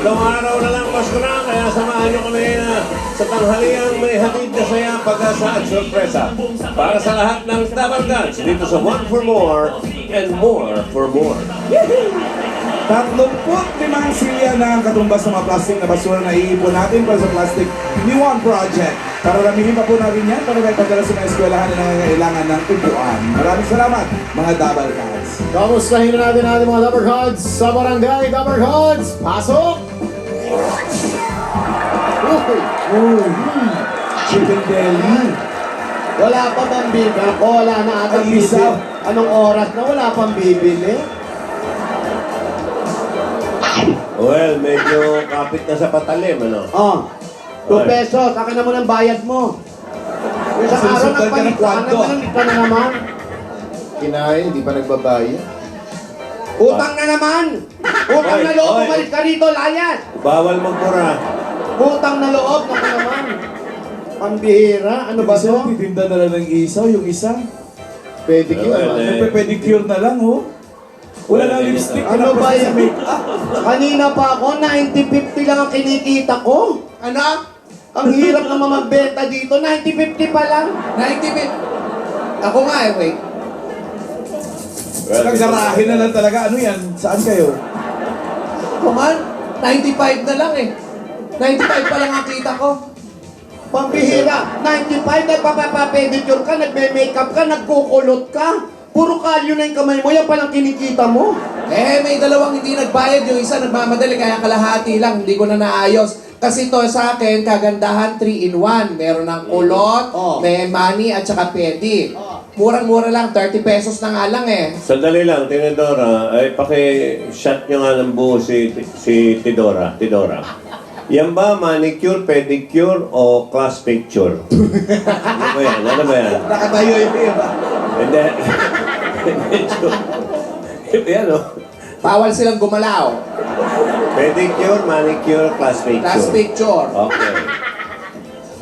Tatlong araw na lang Pasko na, kaya samahan nyo kami na sa tanghaliang may hatid na saya, pag-asa at sorpresa. Para sa lahat ng Double Guns, dito sa One for More and More for More. 35 silya na ang katumbas ng mga plastic na basura na iipon natin para sa Plastic New One Project. Para ramihin pa po natin yan para may pagdala sa mga eskwelahan na nangangailangan ng upuan. Maraming salamat, mga Double Guns. Kamustahin na natin ating mga Double Gods sa Barangay Double Gods. Pasok! Chicken belly. Wala pa bang bibili? Ako, wala na atang Ay, isa. bibili. Anong oras na wala pang bibili? Well, medyo kapit na sa patalim, ano? Oh, 2 pesos. Akin na mo ng bayad mo. Isang araw Sinusundan ka ng nagpalit ka kwarto. na naman. Kinay, hindi pa nagbabayad. Utang na naman! Utang Oy, na loob, oy. umalis ka rito, layas! Bawal magmura. Utang na loob, naku naman. Pambihira, ano ba Isa, to? titinda na lang ng isaw, yung isa. Pedicure. Well, Nagpe-pedicure na lang, oh. Wala na lipstick. Ano ba yan? Make-up. Kanina pa ako, 90-50 lang ang kinikita ko. Ano? Ang hirap naman magbenta dito, 90-50 pa lang. 90 Ako nga eh, wait. Sa garahe na lang talaga. Ano yan? Saan kayo? Come on, 95 na lang eh. 95 pa lang ang kita ko. Pambihira, 95, nagpapapedicure ka, nagme-makeup ka, nagkukulot ka. Puro kalyo na yung kamay mo, yan palang kinikita mo. Eh, may dalawang hindi nagbayad. Yung isa nagmamadali, kaya kalahati lang. Hindi ko na naayos. Kasi to sa akin, kagandahan 3-in-1. Meron ng kulot, Oh. may money, at saka pedi. Murang-mura lang, 30 pesos na nga lang eh. Sandali lang, Tinidora, ay paki-shot nyo nga ng buo si Tidora. Yan ba manicure, pedicure, o class picture? Ano ba yan? Ano ba yan? Nakatayo yung iba. Hindi. Yan o. Bawal silang gumalaw. Pedicure, manicure, class picture. Last picture. Okay.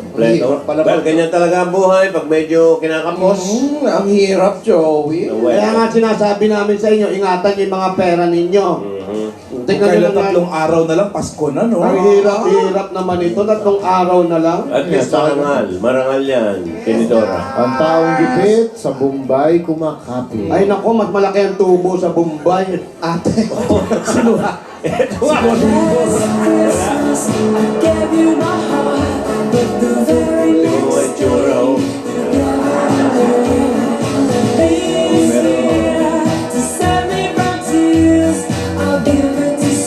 Kompleto. Hirap pala Well, ganyan talaga ang buhay pag medyo kinakapos. Ang hirap, Joey. Well, Kaya nga sinasabi namin sa inyo, ingatan niyo yung mga pera ninyo. mhm. Tingnan nyo Kailan naman. 3 araw na lang, Pasko na, no? Ang hirap naman ito, 3 araw na lang. At least marangal. Marangal yan, Tinidora. Ang taong gipit sa Bombay kumakapit. Ay nako, mas malaki ang tubo sa Bombay. Ate. Sino ha? Ito nga. Tingnan mo ang itsura, oh.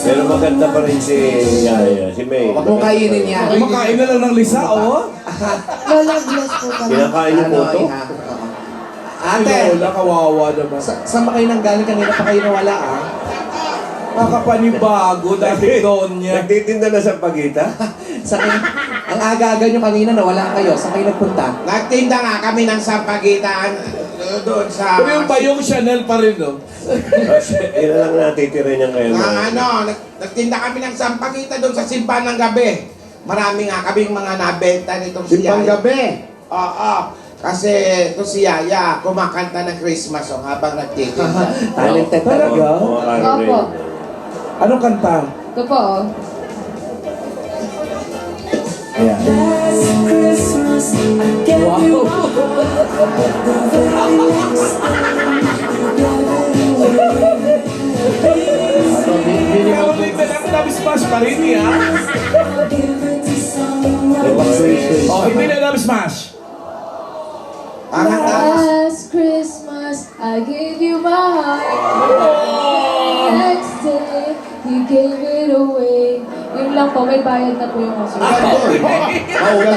Pero maganda pa rin si Yaya, si May. Huwag mong kainin yan. Kumakain na lang ng lisa, oh. Lola, bless po kami. Kinakain niyo po ito? Iha? Ay, Ate, Lola, kawawa naman. saan ba kayo nang galing? Kanina pa kayo nawala ah. Nakapanibago, dati doon niya. Nagtitinda na sa pagita? Sa kayo, ang aga-aga nyo kanina nawala kayo. Saan kayo nagpunta? Nagtinda nga kami ng sampagitan doon sa... Pero yung bayong Chanel pa rin, no? Yan lang natitira niya ngayon. Nagtinda kami ng sampagitan doon sa simbahan ng gabi. Marami nga kaming mga nabenta nitong si Simpang Yaya. gabi. Oo. Kasi ito si Yaya, kumakanta ng Christmas song habang nagtitinda. Talented Talaga? Opo. Anong kanta? Ito po, oh. Ayan. Pero may Love Smash pa rin, ha? Oh, hindi na Love Smash. Last Christmas, I gave you my heart. Next day, you gave it away. Yun lang po, may bayad na po yung hospital.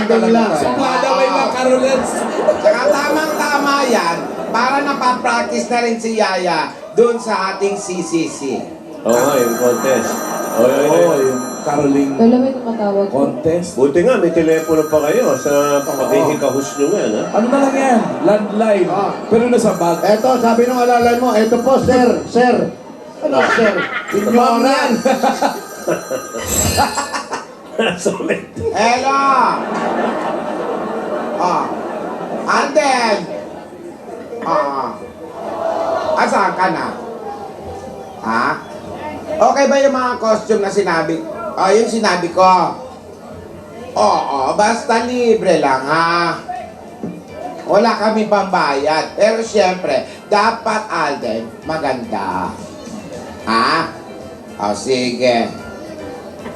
Gandang lang. Suplada may mga carolets. Saka tamang-tama yan, para napapractice na rin si Yaya doon sa ating CCC. Oo, yung contest. Oo, yung caroling Lola, may tumatawag po. contest. Buti nga, may telepono pa kayo sa pakikahus nyo nga, ha? Ano na lang yan? Landline. Pero nasa bag. Eto, sabi nung alalay mo, eto po, sir, sir. Ano, sir? Signoran. Solid. Hello! And then, asan ka na? Ha? Okay ba yung mga costume na sinabi? Yung sinabi ko. Oo, basta libre lang ha. Wala kami pambayad. Pero siyempre, dapat Alden, maganda. Ha? O sige.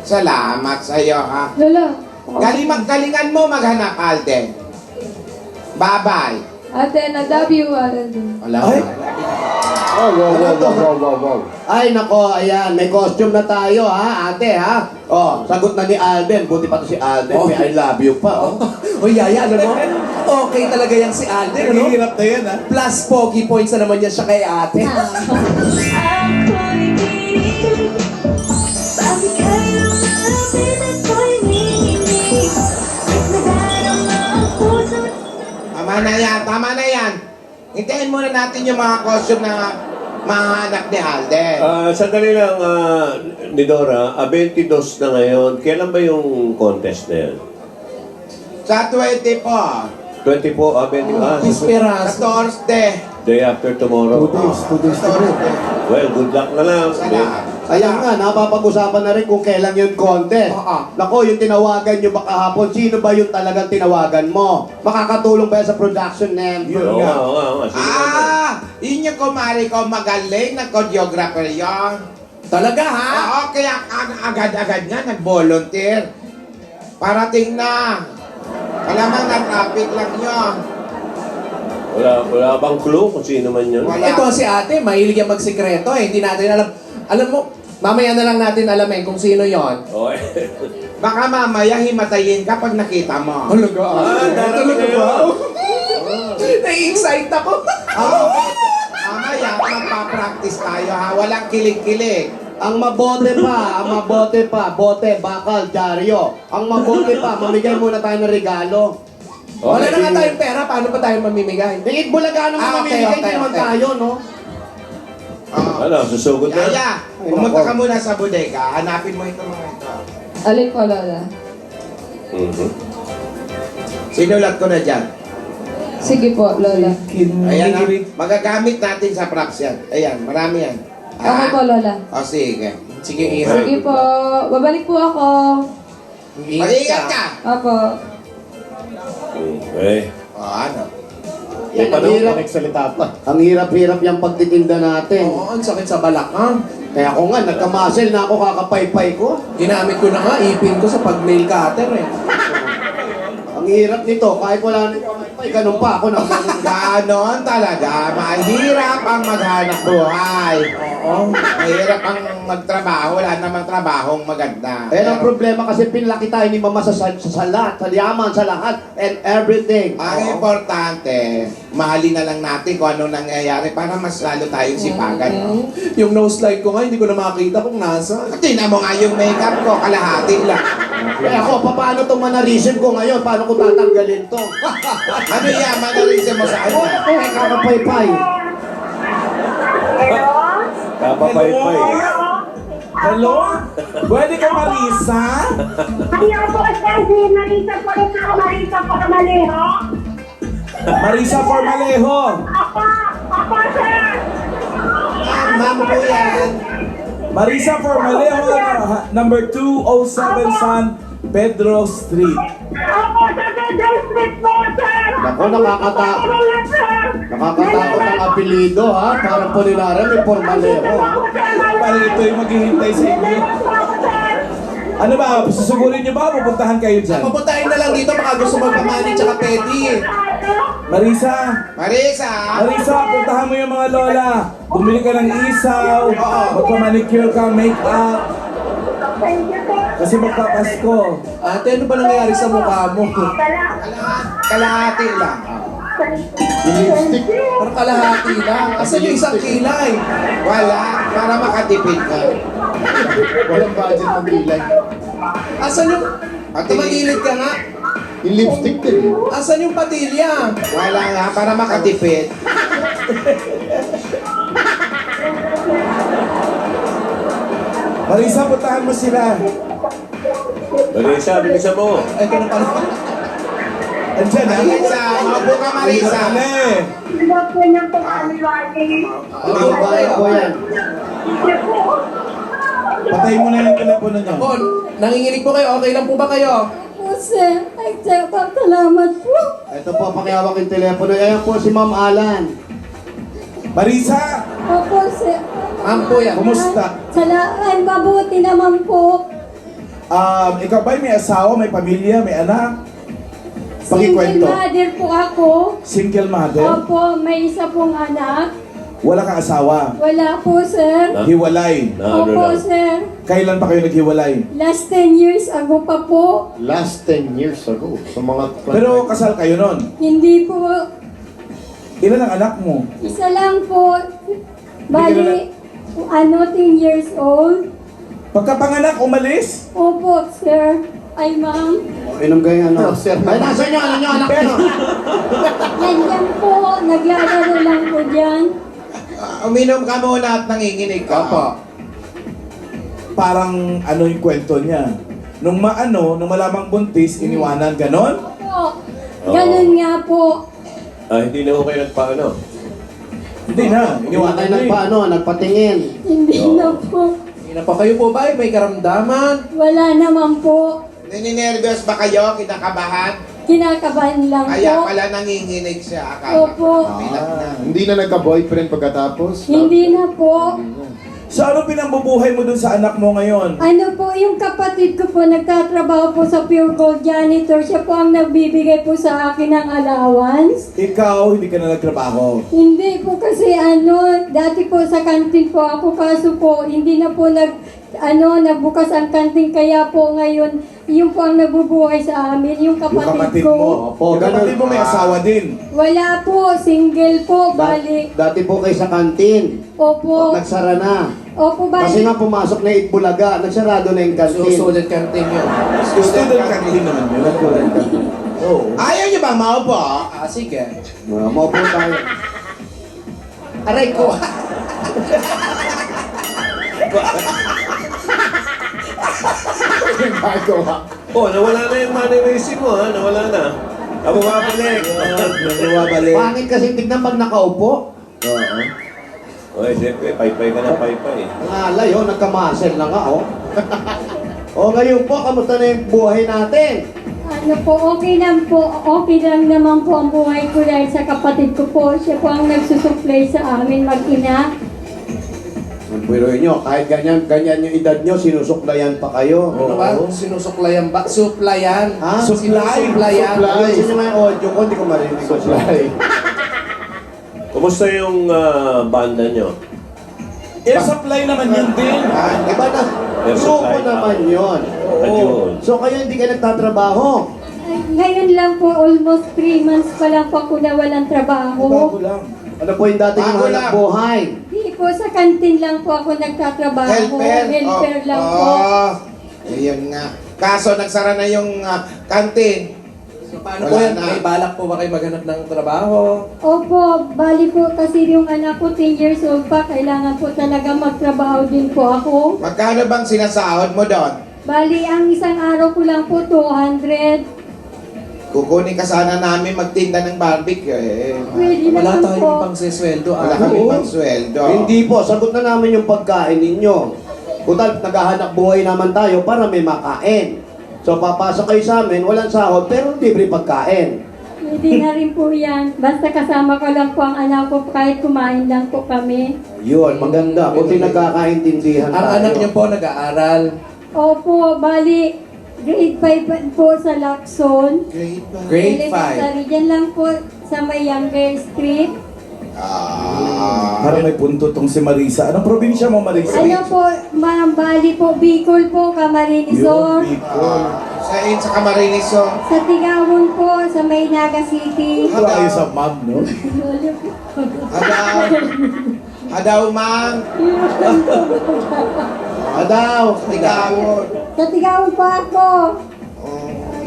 Salamat sa'yo ha. Lola. Galingan mo maghanap Alden. Bye-bye. Ate, I love you, Ate. Wala. Oh, wow. Ay, nako, ayan, may costume na tayo, ha, ate, ha? Oh, sagot na ni Alden. Buti pa to si Alden, may I love you pa, oh. O Yaya, alam mo? Okay talaga yan si Alden, ano? Naghihirap na yan, ha? Plus pogi points na naman yan siya kay ate. Tama na yan. Hintayin muna natin yung mga costume na mga anak ni Alden. Sandali lang, ni Dora, 22 na ngayon. Kailan ba yung contest na yan? Sa 20 po. 20 po, 20, Sa Esperas. Thursday. day after tomorrow. 2 days to go. Thursday. Well, good luck na lang. Sa lahat. Ayan nga, napapag-usapan na rin kung kailan yung contest. Nako, yung tinawagan nyo ba kahapon, sino ba yung talagang tinawagan mo? Makakatulong ba yan sa production name? Oo nga, oo nga. Sige na. Yun yung kumari ko magaling na choreographer yun. Talaga ha? Oo, kaya agad-agad nga nag-volunteer. Parating na. Alamang na-traffic lang yun. Wala bang clue kung sino man yun? Wala. Ito si ate, mahilig yan magsikreto eh. Hindi natin alam. Alam mo, mamaya na lang natin alamin kung sino yon. Okay. Baka mamaya himatayin ka pag nakita mo. Halaga darating na yun. Nai-excite ako. Mamaya, magpa-practice tayo ha. Walang kilig-kilig. Ang mabote pa, bote, bakal, dyaryo. Ang mabote pa, mamigay muna tayo ng regalo. Wala na nga tayong pera, paano pa tayo mamimigay? Tingit bulaga naman mamimigay, hindi naman tayo, no? Ano, susugod na? Yaya, pumunta ka muna sa bodega. Hanapin mo ito mga ito. Alin po, Lola? Mhm. Sinulat ko na dyan. Sige po, Lola. Ayan ha. Magagamit natin sa props yan. Ayan, marami yan. Okay po, Lola. O sige. Sige, Ira. Sige po. Babalik po ako. Mag-iingat ka. Opo. Okay. O ano? Yan, ang hirap. Ang hirap-hirap yung pagtitinda natin. Oo, ang sakit sa balak ha. Kaya ako nga, nagka-muscle na ako, kakapaypay ko. Ginamit ko na nga, ipin ko sa pag-nail cutter eh. Ang hirap nito, kahit wala nang kamay, ganun pa ako nang ganun. Ganon talaga. Mahirap ang maghanap buhay. Oo. Mahirap ang magtrabaho. Wala namang trabahong maganda. Eh, ang problema kasi pinlaki tayo ni Mama sa lahat, sa yaman, sa lahat, and everything. Ang importante, mahalin na lang natin kung ano nangyayari para mas lalo tayong sipagan. No? Yung nose slide ko nga, hindi ko na makita kung nasa. Tingnan mo nga yung makeup ko, kalahati lang. Eh ako, paano itong mannerism ko ngayon? Paano ko tatanggalin to? Ano yan, manalisin mo sa kanya? Eh, kakapaypay. Kapapay-pay. Hello? Pwede ka Marisa? Ayaw po kasi Marisa po rin ako, Marisa po Maleho. Marisa Formalejo. Ako, sir. Ma'am po yan. Marisa Formalejo, number 207 San Pedro Street. Ako sa Pedro Street po, sir. Nako, nakakatakot. Ako yan, sir. Nakakatakot ang apelido, ha? Parang Polinaria, may Formalejo. Ako, sir. Parang ito yung maghihintay sa inyo. Ako, sir. Ano ba? Susugurin niyo ba? Pupuntahan kayo dyan. Pupuntahin na lang dito, baka gusto magpamani tsaka pedi eh. Marisa! Marisa! Marisa, puntahan mo yung mga lola. Bumili ka ng isaw. Magpa-manicure ka, make-up. Thank you, sir. Kasi magpapasko. Ate, ano ba nangyayari sa mukha mo? Kalahati lang. Lipstick. Parang kalahati lang. Asan yung isang kilay? Wala, para makatipid ka. Walang budget ng bilay. Asan yung... Tumagilid ka nga. Yung lipstick din. Asan yung patilya? Wala nga, para makatipid. Marisa, puntahan mo sila. Bilisan mo. Ay, ito na pala. Andyan, ha? Marisa, maupo ka Marisa. Ale! Love ko niyang pag-alilagi. Ang babae po yan. Thank you po. Patay mo na yung telepono niyo. Po, nanginginig po kayo. Okay lang po ba kayo? Po, sir. Ay, sir, salamat po. Ito po, pakihawak yung telepono. Ayan po si Ma'am Alan. Marisa, Opo, sir. Ma'am po yan. kumusta? Ay, mabuti naman po. Ikaw ba may asawa, may pamilya, may anak? Single Pakikwento. mother po ako. Single mother? Opo, may isa pong anak. Wala kang asawa? Wala po, sir. Hiwalay? Na ano Opo, lang. sir. Kailan pa kayo naghiwalay? Last 10 years ago pa po. Last 10 years ago, sa mga... Pero kasal kayo nun? Hindi po. Ilan ang anak mo? Isa lang po. Bali, 10 years old. Pagkapanganak, umalis? Opo, sir. Ay, ma'am. Inom kayo ano? Sir, Ay, nasa inyo, ano nyo, anak nyo? Nandiyan po. Naglalaro lang po dyan. Uminom ka muna at nanginginig ka. Opo. Parang ano yung kwento niya? Nung malamang buntis, iniwanan, ganon? Opo. Ganun nga po. Hindi na ako kayo nagpaano. Hindi na, Iwan iniwanan kayo na eh. nagpaano, nagpatingin. Hindi Oo. na po. Hindi na po kayo po ba? May karamdaman? Wala naman po. Nininervyos ba kayo? Kinakabahan? Kinakabahan lang Kaya po. pala nanginginig siya. Akala Opo. bilang na. Hindi na nagka-boyfriend pagkatapos? Hindi na po. So ano pinambubuhay mo dun sa anak mo ngayon? Ano po, yung kapatid ko po, nagtatrabaho po sa Pure Gold Janitor. Siya po ang nagbibigay po sa akin ng allowance. Ikaw, hindi ka na nagtrabaho. Hindi po kasi dati po sa kantin po ako, kaso po hindi na po nagbukas ang kantin, kaya po ngayon, yung po ang nabubuhay sa amin, yung Yung kapatid kapatid ko. mo. Opo, Yung kapatid mo may asawa din. Wala po, single po, bali. Dati po kayo sa kantin. Opo, Nagsara na. opo, Kasi bali. nga pumasok na Itbulaga, nagsarado na yung kantin. Susulit canteen yun. Student canteen naman yun. Oo. Ayaw niyo ba maupo? Sige. Maupo tayo. Aray ko. Oh, nawala na yung money raising mo, ha? Nawala na. Abo babalik. Nagwabalik. Pangit kasi tignan pag nakaupo. Oo. Oy, siyempre, paypay ka na paypay. Ngalay, nagkamasel na nga, oh. O ngayon po, kamusta na yung buhay natin? Ano po, okay lang po. Okay lang naman po ang buhay ko dahil sa kapatid ko po. Siya po ang nagsusupply sa amin mag-ina. Ang biruin nyo, kahit ganyan yung edad nyo, sinusuklayan pa kayo. Ano ba? Sinusuklayan ba? Suplayan. Ha? Sinusuplayan. Ayusin nyo nga yung audio ko, hindi ko marinig ko siya. Kumusta yung banda nyo? Air supply naman yun din. Iba na, Air grupo supply. naman yun. Ayun. So kayo hindi ka nagtatrabaho. Ay, ngayon lang po, almost 3 months pa lang po ako na walang trabaho. Bago lang. Ano po yung dati yung Bago hanap lang. buhay? Hindi po, sa kantin lang po ako nagtatrabaho. Helper? Helper lang po. Ayun nga. Kaso nagsara na yung kantin. So, paano Wala po yan? na. May balak po ba kayo maghanap ng trabaho? Opo, bali po kasi yung anak ko 10 years old pa, kailangan po talaga magtrabaho din po ako. Magkano bang sinasahod mo doon? Bali, ang isang araw ko lang po 200. Kukunin ka sana namin magtinda ng barbecue eh. Pwede Wala naman po. tayong pang sesweldo. Wala kami pang sweldo. Hindi po, sagot na namin yung pagkain ninyo. Kutal, naghahanap buhay naman tayo para may makain. So papasok kayo sa amin, walang sahod, pero libre pagkain. Pwede na rin po yan. Basta kasama ko lang po ang anak ko kahit kumain lang po kami. Yun, maganda. Buti nagkakaintindihan Ang tayo. anak niyo po nag-aaral. Opo, bali, grade 5 po sa Lacson. Grade 5. Elementary. Diyan lang po sa may Younger Street. Parang may punto tong si Marisa. Anong probinsya mo, Marisa? Ano po, ma'am, bali po, Bicol po, Camarines Yun, Sur. Bicol. Sa Camarines so. Sa Tigawon po, sa may Naga City. Ito tayo sa mom, no? Hadaw mang. Adaw, Tigawon. Sa Tigawon po ako.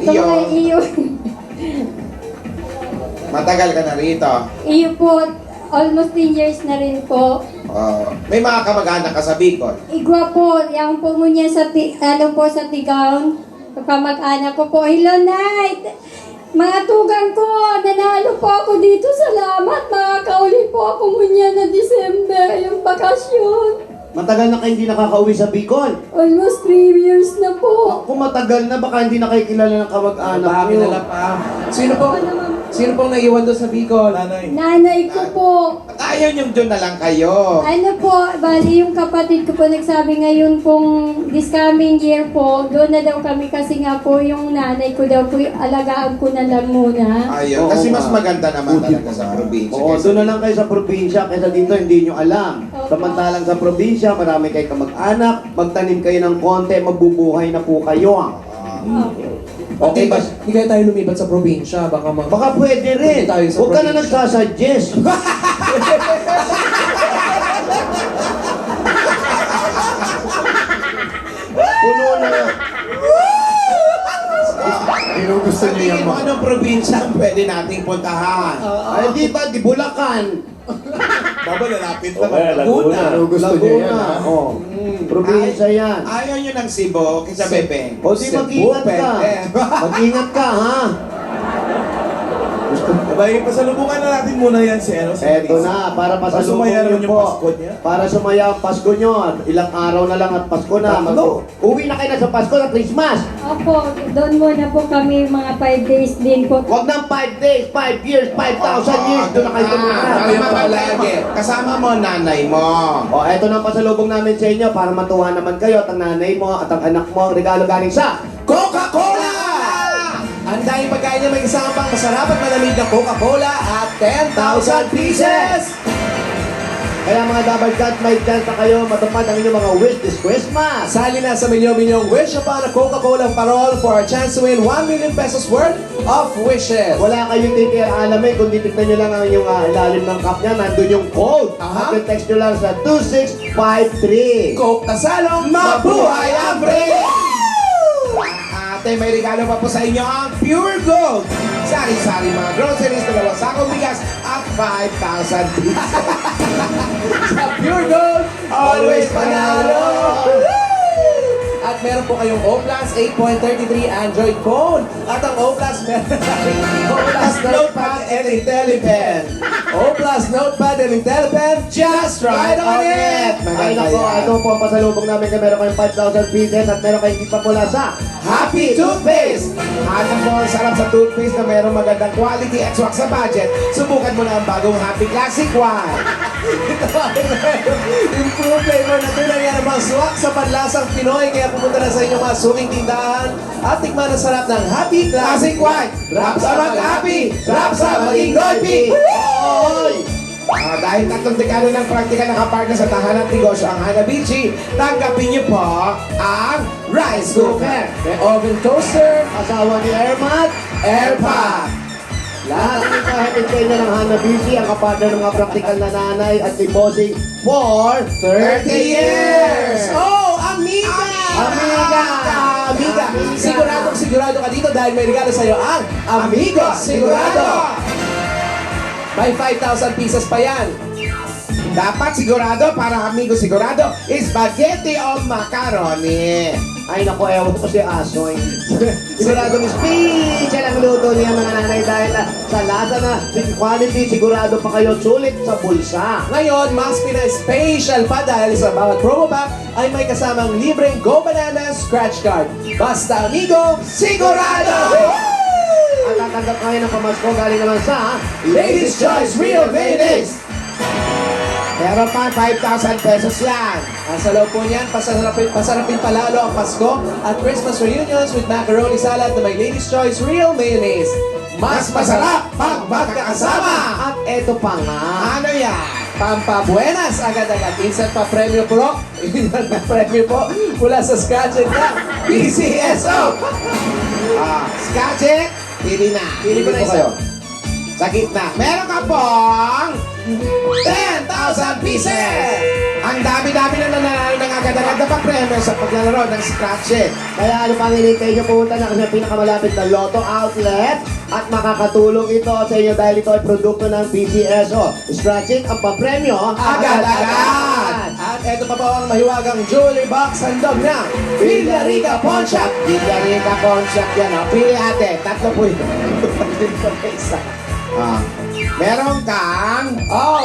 Sa Iyo. mga iyo. Matagal ka na rito. Iyo po, almost 10 years na rin po. May mga kamag-anak ka sa Bicol. Igwa po, yung po mo niya sa, po sa Tigawon. Kamag-anak ko po, hello night! Mga tugang ko, nanalo po ako dito. Salamat, makakauli po ako mo niya na December, yung bakasyon. Matagal na kayo hindi nakakauwi sa Bicol. Almost 3 years na po. Kung matagal na, baka hindi na kayo kilala ng kamag-anak Baka nyo. kilala pa. Sino pong naiwan doon sa Bicol? Nanay. Nanay ko po. At ayaw niyong doon na lang kayo. Ano po, bali yung kapatid ko po nagsabi ngayon pong this coming year po, doon na daw kami kasi nga po yung nanay ko daw po, alagaan ko na lang muna. Ayaw. Oo Kasi mas nga. maganda naman talaga sa probinsya. Oo, kaysa doon na lang kayo sa probinsya kaysa dito hindi nyo alam. Opo. Samantalang sa probinsya, marami kayo kamag-anak, magtanim kayo ng konti, magbubuhay na po kayo. Okay ba? Hindi kaya tayo lumibat sa probinsya. Baka Baka pwede rin. Pwede tayo sa Huwag ka na probinsya. nagsasuggest. Puno na. Ginugusto niyo yan, Kung anong probinsya ang pwede nating puntahan? Ay, di ba? Di Bulacan. Baba, lalapit O kaya Laguna. Ginugusto niyo yan, Laguna. ha? Oh. Probinsya yan. Ayaw nyo ng Cebu kaysa Bebeng. O di mag-ingat ka. Mag-ingat ka, ha? Abay, pasalubungan na natin muna yan si Eros. Eto na, para pasalubong Pasumaya niyo naman yung po. Pasko niya. Para sumaya ang Pasko nyo. Ilang araw na lang at Pasko na. Tatlo. Uwi na kayo na sa Pasko na Christmas. Opo, doon muna po kami mga 5 days din po. Huwag ng 5 days, 5 years, 5,000 years. Doon na kayo tumira. Kaya palagi. Kasama mo ang nanay mo. O, eto na ang pasalubong namin sa inyo para matuwa naman kayo at ang nanay mo at ang anak mo. Ang regalo galing sa Coca-Cola! Ang dahil pagkain niya may isang pang masarap at malamig na Coca-Cola at 10,000 pieces! Kaya mga double cut, may chance na kayo matupad ang inyong mga wish this Christmas. Sali na sa milyon-milyong wish upon a Coca-Cola parol for a chance to win 1 million pesos worth of wishes. Wala kayong alamin kung titignan nyo lang ang inyong ilalim ng cup niya, nandun yung code. Aha. At text nyo lang sa 2653. Coke na salong, mabuhay ang break! Ate, may regalo pa po sa inyo ang Pure Gold. Sari-sari mga groceries, 2 sakong bigas at 5,000 pieces. Sa Pure Gold, always panalo! At meron po kayong O Plus 8.33 Android phone. At ang O Plus meron tayong O Plus Notepad and IntelliPen. O Plus Notepad and IntelliPen, just right on it! Ay nako, ito po ang pasalubong namin kaya meron kayong 5,000 pieces at meron kayong gift pa mula sa Happy Toothpaste! Hanap mo ang sarap sa toothpaste na mayroong magandang quality at swak sa budget. Subukan mo na ang bagong Happy Classic One. Ito ay improved flavor na tunay yan ang mga swak sa panlasang Pinoy. Kaya pumunta na sa inyong mga suking tindahan at tikman ang sarap ng Happy Classic White. Rap sa mag-happy! Rap sa maging Goypi! Oy! Dahil 3 dekada ng praktika nakapartner sa tahanan at negosyo ang Hanabishi, tanggapin niyo po ang rice cooker. May oven toaster, Asawa ni Ermat. airpack. Lahat ng kahatid kayo na ng Hanabishi, ang kapartner ng mga praktikal na nanay at si Bossing for 30 years! Oh, amiga! Amiga! Amiga! Sigurado ka dito dahil may regalo sa'yo ang Amigo Sigurado! May 5,000 pieces pa yan. Dapat sigurado para amigo sigurado, spaghetti o macaroni. Ay nako, ewan ko si Asoy. Siguradong special ang luto niya mga nanay dahil sa lasa na quality, sigurado pa kayo sulit sa bulsa. Ngayon, mas pina-special pa dahil sa bawat promo pack ay may kasamang libreng Go Bananas scratch card. Basta amigo, sigurado! At tatanggap kayo ng pamasko galing naman sa Ladies' Choice Real Mayonnaise! Meron pa 5,000 pesos yan. Sa loob po niyan, pasarapin palalo ang Pasko at Christmas reunions with macaroni salad na may Ladies' Choice Real Mayonnaise. Mas masarap pag magkakasama! At eto pa nga. Ano yan? Pampabuenas agad-agad. Instant pa premyo po. Instant pa premyo po mula sa Scratch and Cut PCSO. Skadget, pili na. Pili ko na po isa. kayo. Sa gitna, meron ka pong 10,000 pieces! Ang dami-dami na nananalo ng agad-agad na pang-premyo sa paglalaro ng Scratch It. Kaya ano pang hinintay nyo, pumunta na kasi pinakamalapit na Lotto Outlet at makakatulong ito sa inyo dahil ito ay produkto ng PCSO. Scratching ang papremyo Agad-agad! At eto pa po ang mahiwagang jewelry box handog na Villarica Pawn Shop. Villarita Concept yan. Pili ate, 3 po yun. Isa. Meron kang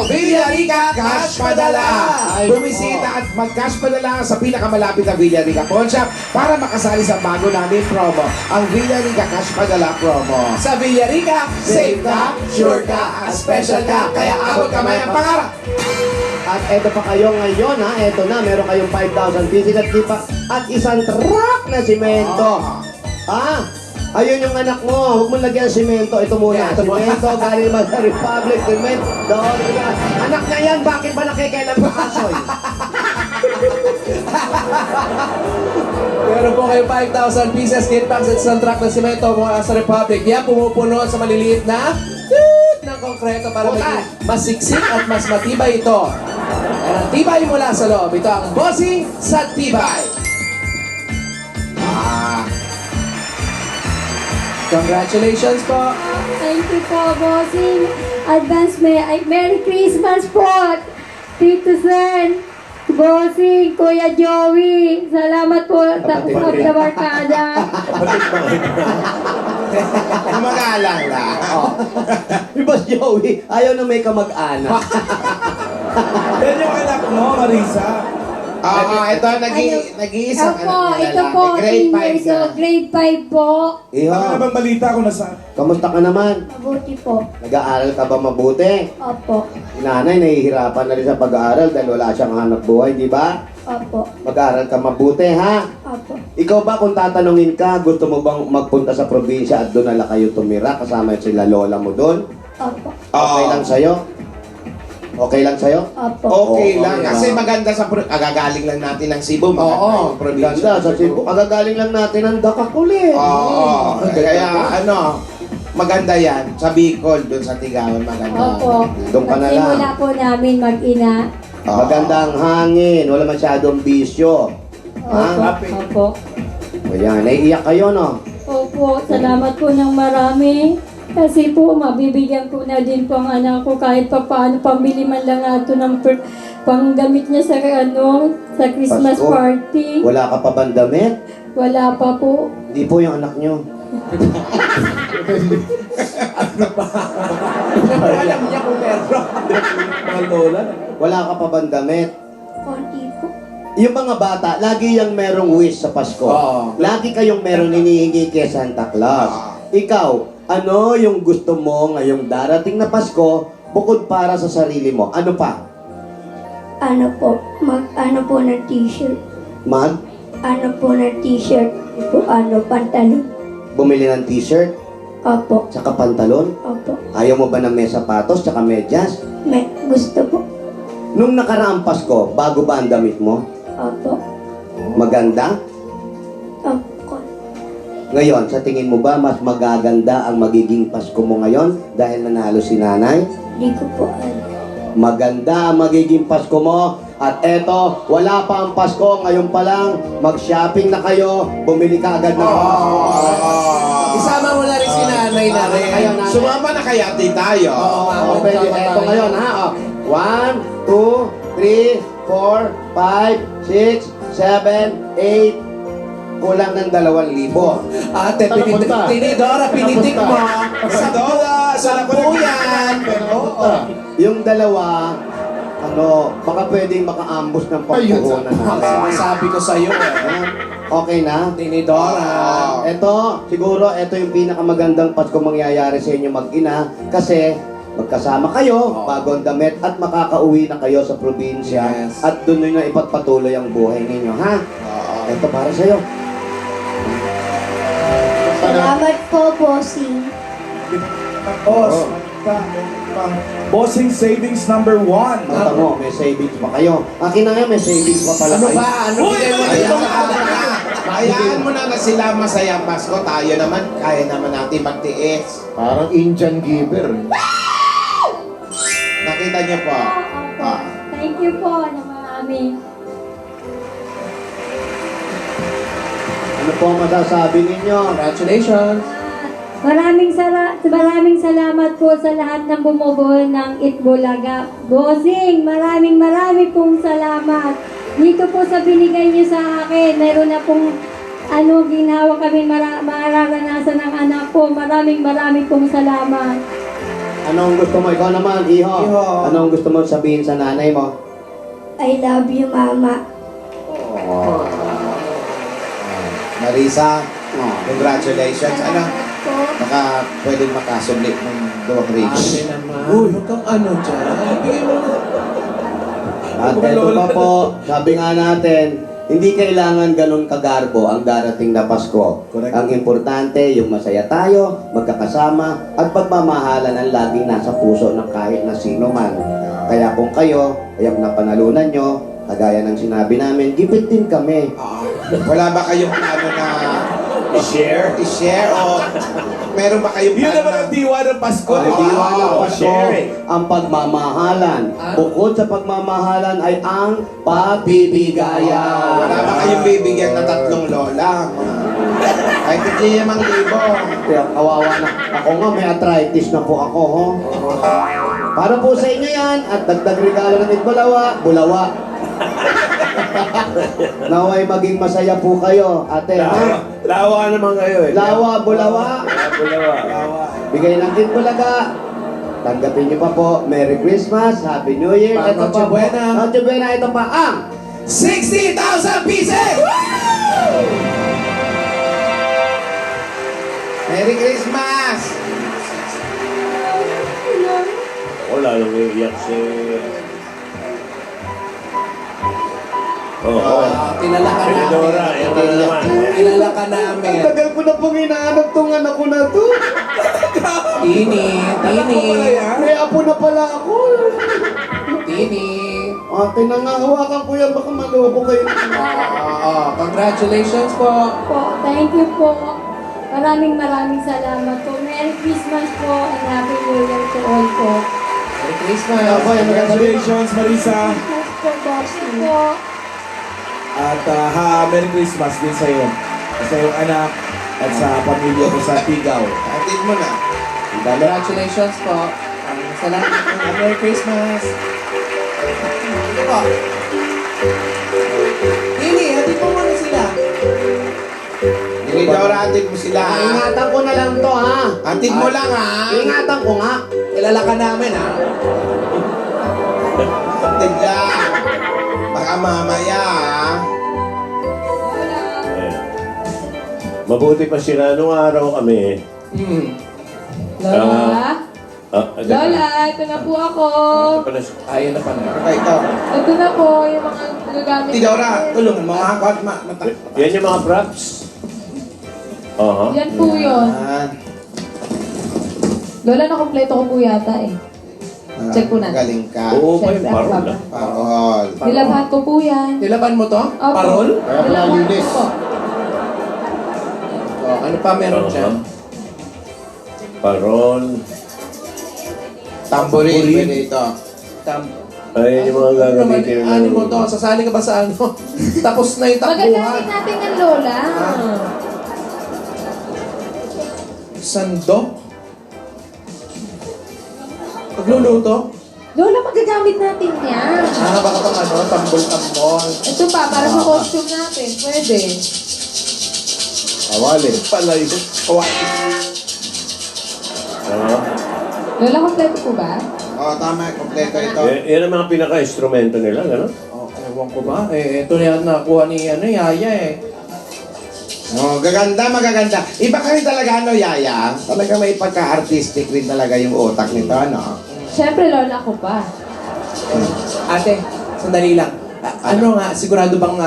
Villarica Cash Padala. Ay, Bumisita at mag-cash padala sa pinakamalapit na Villarica Pawn Shop para makasali sa bago namin promo, ang Villarica Cash Padala promo. Sa Villarica, Safe ka, sure ka, at special ka, kaya abot kamay ang pangarap. At eto pa kayo ngayon ha, eto na, meron kayong 5,000 pieces at isang truck na simento. Ayun yung anak mo, huwag mo lagyan ng simento. Ito muna, Ito muna. simento, galing ba sa Republic, cement, doon. Anak na yan, bakit ba nakikailang kasoy? meron po kayo 5,000 pieces gift packs at isang truck ng simento mula sa Republic. Yan, pumupuno sa maliliit na ng konkreto para maging masiksik at mas matibay ito. Yan ang tibay mula sa loob. Ito ang Bossing sa Tibay. Congratulations po. Thank you po, bossing. Advance Merry Christmas po. Tito Sen, bossing, Kuya Joey. Salamat po sa barkada. Magalang lang. Si Boss Joey, ayaw na may kamag-anak. Yan yung anak mo, Marisa. Ito, nag-iisang Opo, anak na ito po, lalaki. Grade 5 years na. old, grade 5 po. Baka na bang balita kung nasaan? Kamusta ka naman? Mabuti po. Nag-aaral ka ba mabuti? Opo, Si nanay nahihirapan na rin sa pag-aaral dahil wala siyang hanap buhay, di ba? opo, Mag-aaral ka mabuti, ha? opo. Ikaw ba, kung tatanungin ka, gusto mo bang magpunta sa probinsya at doon na lang kayo tumira kasama sila lola mo doon? Opo, Okay lang sa'yo? Okay lang sa'yo? opo. Okay Oo, lang. okay Kasi lang. maganda sa... Agagaling lang natin ng Cebu. Maganda Oo. yung probinsya. Ganda, sa Cebu. Agagaling lang natin ang Dakakuli. Oo. Kaya maganda yan. Sa Bicol, doon sa Tigawan, maganda. Opo. Doon ka na lang. Simula po namin mag-ina. Maganda ang hangin, wala masyadong bisyo. Opo, opo. Ayan, naiiyak kayo, no? Opo, salamat po ng marami. Kasi po, mabibigyan ko na din po ang anak ko kahit pa paano pambili man lang ato ng panggamit niya sa sa Christmas Pasko. party. Wala ka pa bang damit? Wala pa po. Hindi po yung anak nyo. Alam niya kung meron. Mga lola. Wala ka pa bang damit? Konti po. Yung mga bata, lagi yung merong wish sa Pasko. Oo. Lagi kayong merong hinihingi kay Santa Claus. Ikaw, ano yung gusto mo ngayong darating na Pasko bukod para sa sarili mo? Ano pa? Ano po, ano po ng t-shirt. Mag? Ano po ng t-shirt. Po, pantalon. Bumili ng t-shirt, Opo, tsaka pantalon? opo. Ayaw mo ba ng may sapatos, tsaka medyas? Gusto po. Nung nakaraang Pasko, bago ba ang damit mo? Opo. Maganda? Opo. Ngayon, sa tingin mo ba mas magaganda ang magiging Pasko mo ngayon dahil nanalo si nanay? Di ko po alam. Maganda ang magiging Pasko mo. At eto, wala pa ang Pasko. Ngayon pa lang, mag-shopping na kayo. Bumili ka agad ng Pasko. Isama mo na rin si nanay na rin. Kaya nanay. Sumama na kaya din tayo. Oo, nga. O, pwede. Eto ngayon, ha? O, 1, 2, 3, 4, 5, 6, 7, 8, kulang ng 2,000. Ate, tinidora, pinitik mo. Sa Dola, sa Lapuyan. Yung dalawa, baka pwedeng maka-ambush ng pagpuhunan natin. Sabi ko sa'yo eh. Okay na? Tinidora. Ito, siguro, ito yung pinakamagandang Pasko mangyayari sa inyo mag-ina kasi magkasama kayo, bagong damit, at makakauwi na kayo sa probinsya Yes. at doon nyo na ipagpatuloy ang buhay ninyo, ha? Ito para sa'yo. Salamat po, bossing. Boss, Bossing Savings number 1. Mata mo, may savings pa kayo. Akin na nga, may savings pa pala Ano kayo. ba? Ano Uy, bigay mo uy, dito? Hayaan mo na sila masayang Pasko. Tayo naman, kaya naman natin magtiis. Parang Indian giver. Nakita niyo po. Opo. Thank you po na marami. Ano po ang masasabi ninyo? Congratulations. Maraming salamat po sa lahat ng bumubuo ng Itbulaga. Bossing, maraming pong salamat. Dito po sa binigay niyo sa akin, mayroon na pong ginawa kami mararanasan ng anak ko. Maraming pong salamat. Anong gusto mo? Ikaw naman, Iho. Iho. Anong gusto mo sabihin sa nanay mo? I love you, Mama. Marisa, congratulations. Ano? Po. Baka pwedeng makasublit ng duwang reach. Ate naman. Huwag kang ano dyan. Bigay mo na. At ito pa po, sabi nga natin, hindi kailangan ganun kagarbo ang darating na Pasko. Correct. Ang importante, yung masaya tayo, magkakasama, at pagmamahalan ang laging nasa puso ng kahit na sino man. Kaya kung kayo, ayang napanalunan nyo, kagaya ng sinabi namin, gipit din kami. Wala ba kayong plano na I-share? i-share o meron ba kayong Yun plano naman ang diwa ng Pasko. Ang diwa ng Pasko, sharing. ang pagmamahalan. Bukod sa pagmamahalan ay ang pagbibigayan. Wala ba kayong bibigyan na 3 lola? Kahit hindi 5,000. Kaya kawawa na. Ako nga, may arthritis na po ako, ho. Para po sa inyo yan, at dagdag regalo ng Itbulawa, Bulawa. Naway maging masaya po kayo, ate, ha? Lawa naman kayo eh. Lawa, Bulawa. Bulawa. Bigay ng Itbulaga. Tanggapin niyo pa po. Merry Christmas, Happy New Year. Pa, Ito Noche pa po. Buena. Noche Buena, ito pa ang 60,000 pieces! Merry Christmas! Ako lalong iiyak si... Oo. Kilala ka namin. Tinidora, yan na naman. Kilala ka namin. Ang tagal ko na pong hinahanap tong anak ko na to. Tini. May apo na pala ako. Tini. Ate, nangahawakan ko yan, baka maloko kayo. Congratulations po. Po, thank you po. Maraming salamat po. Merry Christmas po and Happy New Year to all po. Merry Christmas. Ako, yan ang Congratulations, Marisa. Christmas po, Bossy po. At Merry Christmas din sa iyo. Sa iyong anak at sa pamilya mo sa Tigaw. Atid mo na. Congratulations po. Salamat po. Merry Christmas. Ito po. Tini, hatid mo muna sila. Tinidora, atid mo sila. Ingatan ko na lang to, ha? Atid mo lang ha. Ingatan ko nga. Kilala ka namin, ha? Atid lang. Baka mamaya ha. Mabuti pa sila nung araw kami. Lola? Lola! Lola, ito na po ako. Ayun na pala. Okay, ito. Ito na po yung mga gagamit. Tidora, tulungan mo ha. Kahit Yan yung mga props. Oo. Yan po yun. Lola, nakompleto ko po yata eh. Check ko na. Galing ka. Oo pa yung Siyempre, parol ako ah. Parol. Nilabhan ko po yan. Nilaban mo to? Opo. Parol? Kaya pala Nilabhan ko linis. po. Ano pa meron dyan? Parol. Tambourine. Pwede ito. Ay, yung mga gagamitin Ano mo to? Sasali ka ba sa ano? Tapos na yung takbuhan. Magagamit natin ng Lola. Sandok? Pagluluto? Lola, magagamit natin yan. Baka pang ano, tambol-tambol. Ito pa, para sa costume natin. Pwede. Awali. Pala yun. Kawaii. Oo. Lola, kompleto po ba? Oo, tama. Kompleto ito. Yan ang mga pinaka-instrumento nila, gano'n? Ewan ko ba? Ito na yan nakuha ni Yaya eh. Oh, gaganda, magaganda. Iba ka rin talaga, ano, Yaya? Talaga may pagka-artistic rin talaga yung utak nito, ano? Siyempre, Lola, ako pa. Ate, sandali lang. Ano nga, sigurado bang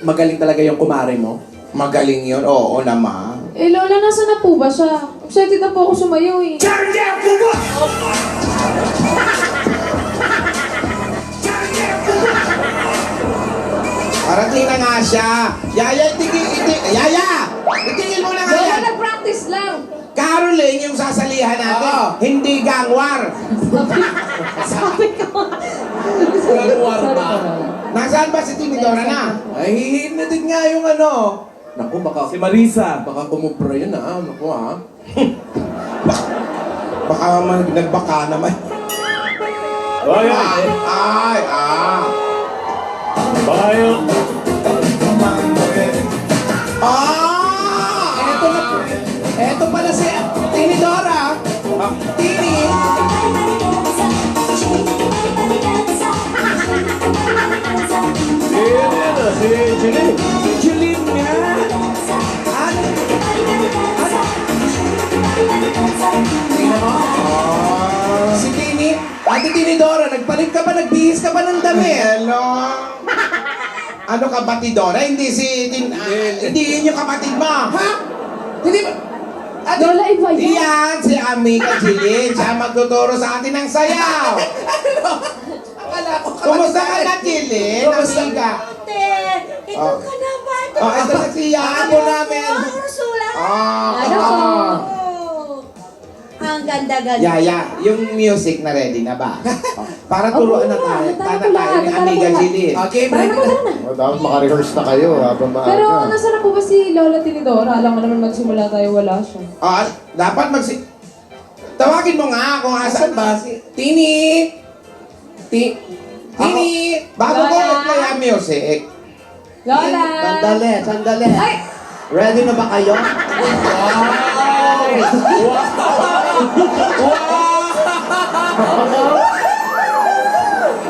magaling talaga yung kumare mo? Magaling yun. Oo naman. Eh, Lola, nasa na po ba siya? Excited na po ako sumayaw eh. Parating na nga siya. Yaya, Yaya! Itigil mo na nga Lola, yan. nag-practice lang. Caroling yung sasalihan natin. Oo. Hindi gangwar. Sabi ko. Gangwar ba? Nasaan ba si Timidora na? Ay, hinatig nga yung ano. Naku, baka, Si Marisa. baka kumubra yun ah. Naku ah. Baka nagbaka naman. Ay, Ay, baka yung... Eto pala si Tinidora. Tini. Ate Tinidora, nagpalit ka ba? Nagbihis ka ba ng damit? Hello? Ano ka, batidora? Hindi hindi yun yung kapatid mo. Ha? Hindi ba? Ate, Lola, iba yan. Iyan, si Amiga Jilin. Siya ang magtuturo sa atin ng sayaw. ano? Akala ko Kumusta ka na, Jilin? Kumusta? Amiga. Ate, ito Oh. ka na ba? Ito Oh, ito na siya. Amo namin. Ursula. Ano po? Ang ganda-ganda. Yaya, yung music na ready na ba? Para turuan na tayo. Opo, Tana tayo ni Amiga Jilin. Okay, Tara ready na, na. tara na. O, dapat makarehearse na kayo habang maaga. Pero nasa na po ba si Lola Tinidora? Alam mo naman magsimula tayo, wala siya. Dapat tawagin mo nga kung asan ba si... Tini! Tini! Bago ko Lola. mag-play ang music, Lola! Sandali. Ay! Ready na ba kayo?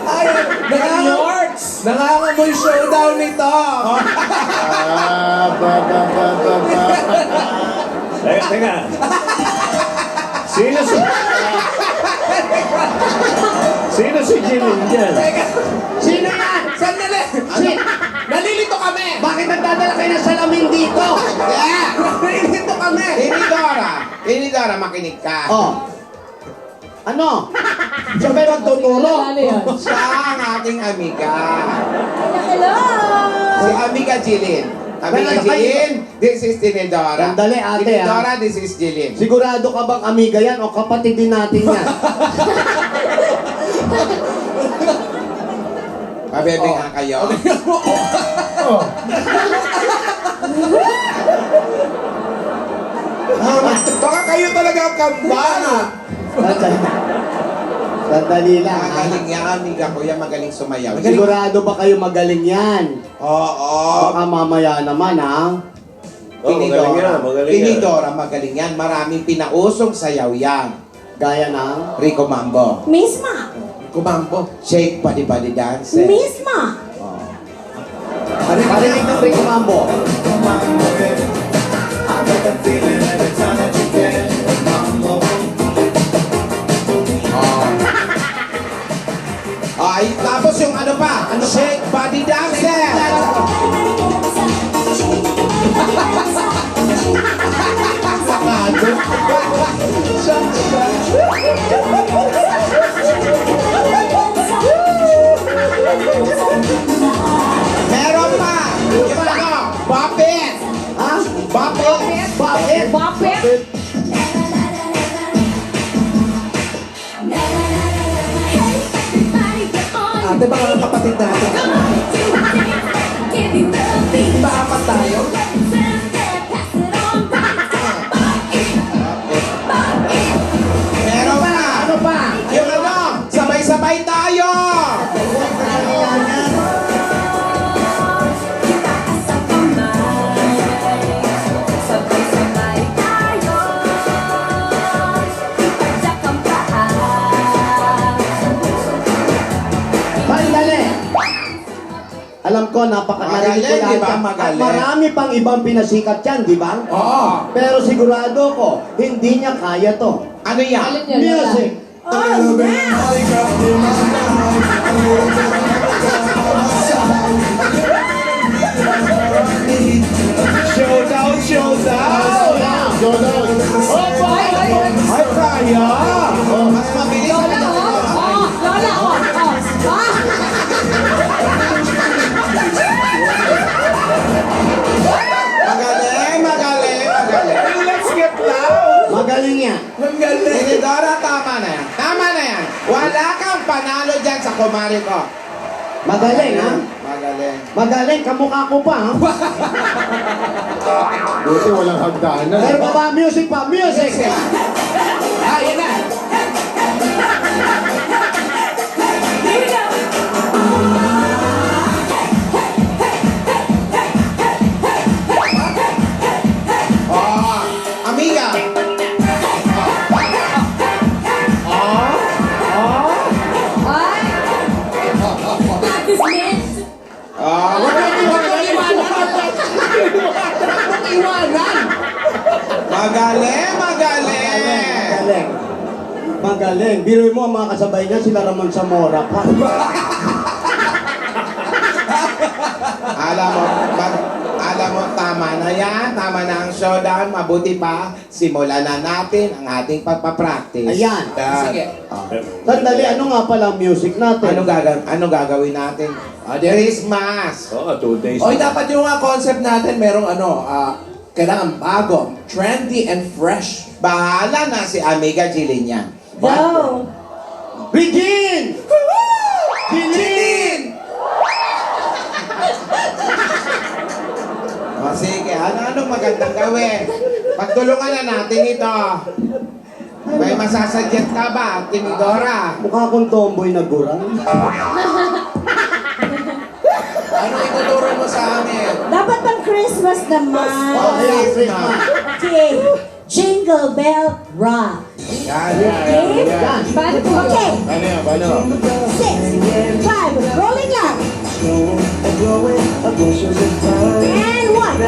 Ay, nangangamoy showdown nito. Teka. Sino si... Sino si Jilin dyan? Sino yan? Sandali! Nalilito kami! Bakit nagdadala kayo ng salamin dito? yeah! Nalilito kami! Tinidora, makinig ka. Oh. Ano? Siya ba yung magtuturo? Ano yan? Siya ang aking amiga. Hello. Si Amiga Jilin. Amiga Well, Jilin, this is Tinidora. Sandali, ate, Tinidora, this is Jilin. Sigurado ka bang amiga yan o kapatid din natin yan? Pabebe nga kayo. Baka kayo talaga ang kambal. Sandali lang. ha? Magaling yan, amiga ko yan. Magaling sumayaw. Sigurado ba kayo magaling yan? Oo. Baka mamaya naman, ha? Oh, magaling yan, magaling yan. Tinidora, magaling yan. Maraming pinausong sayaw yan. Gaya ng... Rico Mambo. Misma. Kumambo. Shake body body dance. Misma. Parinig ng Rico Mambo. Ay, tapos yung ano pa? Shake body dance. Meron pa. Yung ano? Bopit. Ha? Bopit. Bakit? Bakit? Ate, baka ang kapatid natin. Paapat tayo. Meron pa. Ano pa? Yung ano? Sabay-sabay tayo. Sandali. Alam ko, napakagaling ko Magaling, lahat di ba? yan. At Magaling. marami pang ibang pinasikat yan, di ba? Oo. Pero sigurado ko, hindi niya kaya to. Ano yan? Alin yan, Lola? Music! Oh, yeah. Showdown, showdown! Ay, kaya! Mas mabilis Lola, na oh! Lola, Magaling! Let's get loud! Magaling yan. Ang galing. Tinidora, tama na yan. Tama na yan. Wala kang panalo dyan sa kumari ko. Magaling, ha? Magaling. Magaling, kamukha ko pa, ha? Buti walang hagdanan. Pero pa ba, music pa, music! Ah, yan na. Oh, amiga! Oh, Huwag mong iwanan. Huwag mong iwanan. magaling! Magaling. Magaling. Biruin mo ang mga kasabay niya, sila Ramon Zamora pa. Alam mo, tama na yan. Tama na ang showdown. Mabuti pa, simulan na natin ang ating pagpapractice. Ayan. Sige. Sandali, ano nga pala ang music natin? Ano gagawin natin? Christmas! Oo, 2 days. Oy, dapat yung concept natin, merong kailangan bago, trendy and fresh. Bahala na si Amiga Jilin yan. Go! Begin! Jilin! O sige, ano magandang gawin? Pagtulungan na natin ito. May masasuggest ka ba, Timidora? Mukha akong tomboy na gurang. Ano ituturo mo sa amin? Dapat pang Christmas naman. Ayan, Christmas. Okay. Jingle Bell Rock. Yan, Okay? Yan. Paano po? Okay. Paano? 6, 5, rolling lang. And 1.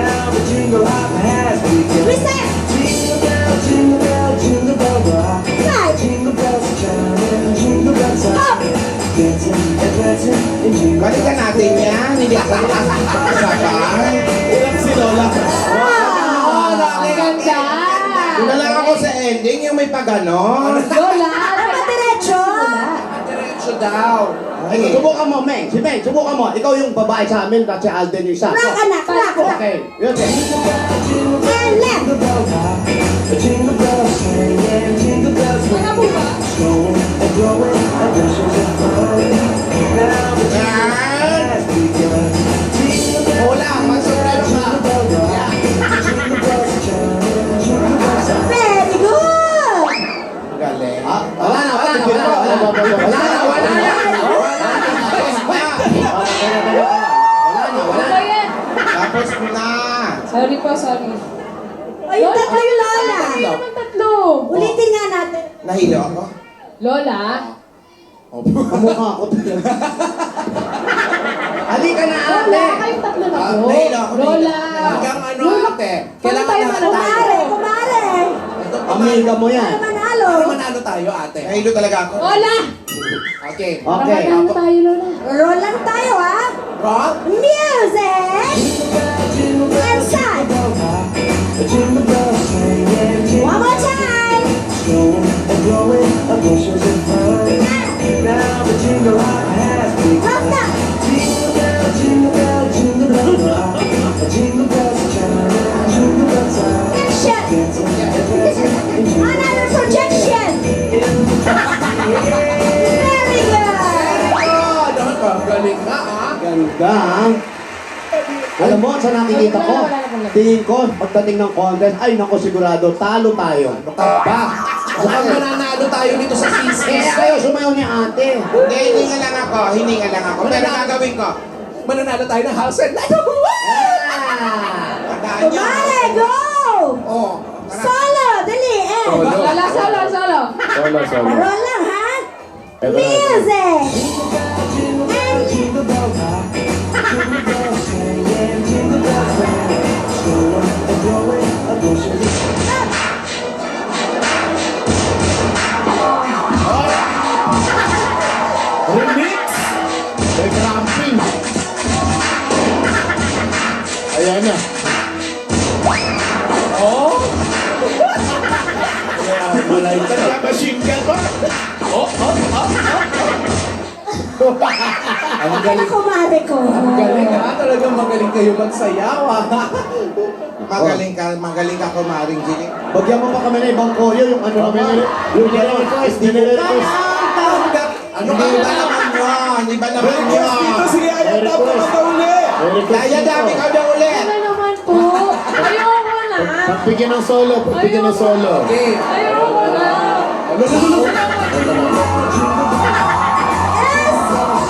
Reset. 5. Up. Balikan natin yan. Hindi ako nakasabay. Ilang si Lola. Oh, Ganda! Una lang ako sa ending, yung may paganon. Lola! Dapat diretso. diretso daw. Ay, subukan mo, Meng. Si Meng, subukan mo. Ikaw yung babae sa amin, at si Alden yung isa. Rock, anak. Rock, rock. Okay. Yun, okay. And left. Ano po ba? Wala, magsumbrero ka. Very good. Galing. Ah, wala na. Ano yan? Tapos na. Sorry po, sorry. Ay, yung tatlo yung Lola. Hindi naman tatlo. Ulitin nga natin. Nahilo ako. Lola? Kamukha ko. Halika na, Lola, ate. kayong tatlo na po. Nahilo ako. Lola! Hanggang ano ate? Kailangan tayo lahat manalo? tayo. Kumare. Ito pa Amiga mo yan. Ano manalo? Para manalo tayo ate. Nahilo talaga ako. Lola! Okay. Okay. Ano tayo, Lola? Roll lang tayo, ha? Rock? Music! And side! One more time! Drop that! Action! Another projection! Very good! Oh, ang galing nga ah. Ganda. Alam mo, sa nakikita ko, tingin ko, pagdating ng contest, ay naku, sigurado, talo tayo. Ano ka ba? Mukhang mananalo tayo dito sa Eh, thesis. kayo, sumayaw ni ate. Hindi, hininga lang ako. Pero gagawin ko. Mananalo tayo ng house and life. Tandaan nyo. Kumare, go! Oh, tara. Solo! Dali, eh! Lola, solo, solo. Roll lang, ha? Music! And... Remix. May cramping. Ayan na. Machine gun ba? Ano kumare ko? Galing ah. Talagang magaling kayo magsayaw ah. Magaling ka kumaring Jilly. Bagyan mo pa kami na ibang koyo, yung ano namin, yung nire-request, nire-request. Ano ka ba naman yun? Di ba naman Request dito, yun? sige, ayaw tapos na uli. Kaya dami ka daw ulit. Ano naman po? Ayoko na. Pagbigyan ng solo, pagbigyan ng solo. Okay. Ayoko na.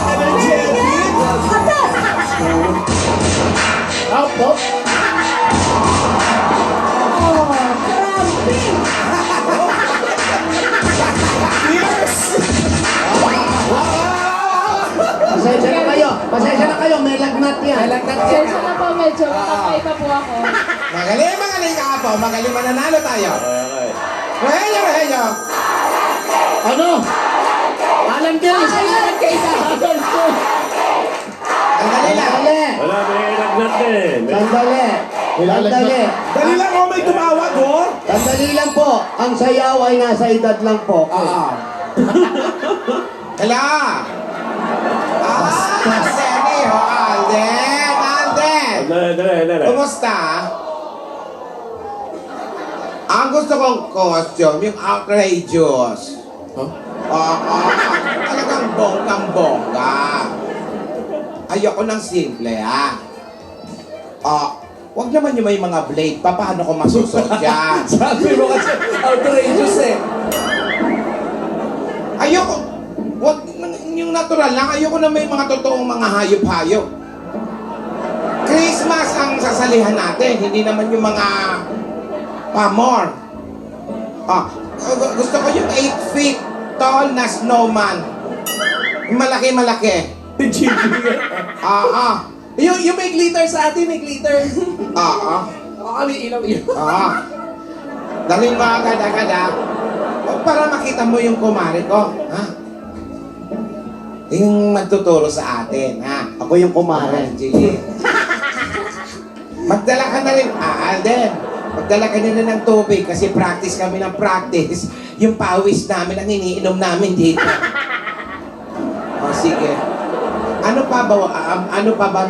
Energetic. Atas! Out, out. Oh, cramping! Yes. Pasensya na kayo, may lagnat yan. Sensya na po, medyo matapay pa po ako. Magaling ka po. Magaling mananalo tayo. Okay. Rehenyo. Ano? Alam ko yun. Alam kailangan ko. Sandali lang. Sandali! Wala, may lagnat din. Sandali! Sandali! Dali lang ako may tumawag, oh. Sandali lang po. Ang sayaw ay nasa edad lang po. Oo. Hala! Sergio, Alden! Alden! Dali. Kumusta? Ang gusto kong costume, yung outrageous. Talagang bonggang-bongga. Ayoko ng simple, ha? Wag naman yung may mga blade pa. Paano ko masusot yan? Sabi mo kasi outrageous eh. Ayoko. Wag yung natural lang. Ayoko na may mga totoong mga hayop-hayop. Christmas ang sasalihan natin. Hindi naman yung mga pamor. Gusto ko yung 8 feet tall na snowman. Yung malaki-malaki. Yung may glitter sa atin, may glitter. Kami ilaw-ilaw. Dalhin mo agad-agad, ha? Para makita mo yung kumare ko, ha? Yung magtuturo sa atin, ha? Ako yung kumare. Gigi. Magdala ka na rin, Alden. Magdala ka nila ng tubig kasi practice kami ng practice. Yung pawis namin ang iniinom namin dito. Sige. Ano pa ba